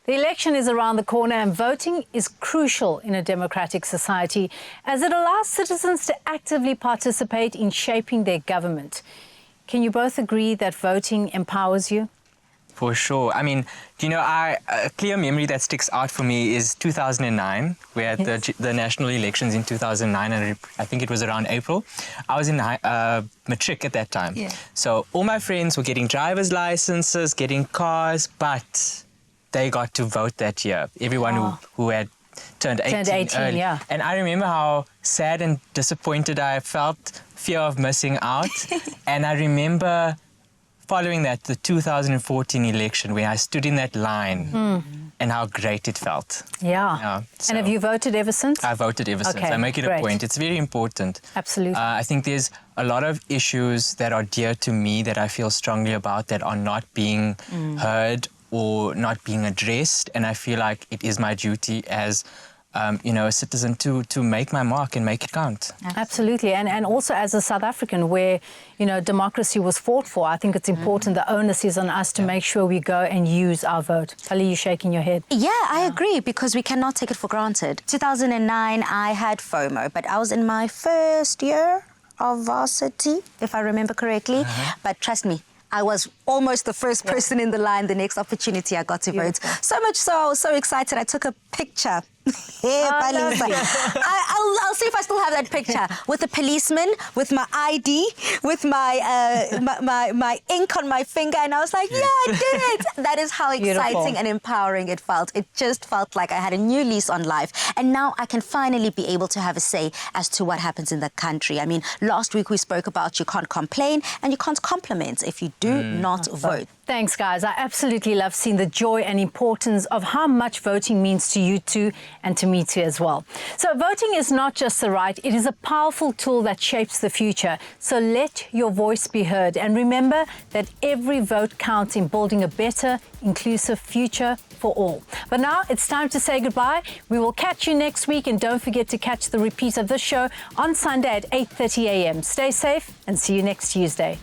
The election is around the corner and voting is crucial in a democratic society as it allows citizens to actively participate in shaping their government. Can you both agree that voting empowers you? For sure. I mean, a clear memory that sticks out for me is 2009. We had the national elections in 2009, and I think it was around April. I was in matric at that time. Yeah. So all my friends were getting driver's licenses, getting cars, but they got to vote that year. Everyone who had turned 18 early. Yeah. And I remember how sad and disappointed I felt, fear of missing out. And I remember following that, the 2014 election, where I stood in that line and how great it felt. Yeah. So and have you voted ever since? I voted ever since. I make it a point. It's very important. Absolutely. I think there's a lot of issues that are dear to me that I feel strongly about that are not being heard or not being addressed. And I feel like it is my duty as a citizen to make my mark and make it count. Absolutely. And also as a South African where, democracy was fought for, I think it's important. The onus is on us to make sure we go and use our vote. Pali, you shaking your head? Yeah, I agree, because we cannot take it for granted. 2009, I had FOMO, but I was in my first year of varsity, if I remember correctly. But trust me, I was almost the first person in the line the next opportunity I got to vote. So much so, I was so excited, I took a picture. I'll see if I still have that picture with a policeman, with my ID, with my ink on my finger, and I was like, yeah, I did it. That is how exciting and empowering it felt. It just felt like I had a new lease on life, and now I can finally be able to have a say as to what happens in the country. I mean, last week we spoke about you can't complain and you can't compliment if you do not vote. Thanks, guys. I absolutely love seeing the joy and importance of how much voting means to you too and to me too as well. So voting is not just the right, it is a powerful tool that shapes the future. So let your voice be heard. And remember that every vote counts in building a better, inclusive future for all. But now it's time to say goodbye. We will catch you next week, and don't forget to catch the repeat of this show on Sunday at 8:30 a.m. Stay safe and see you next Tuesday.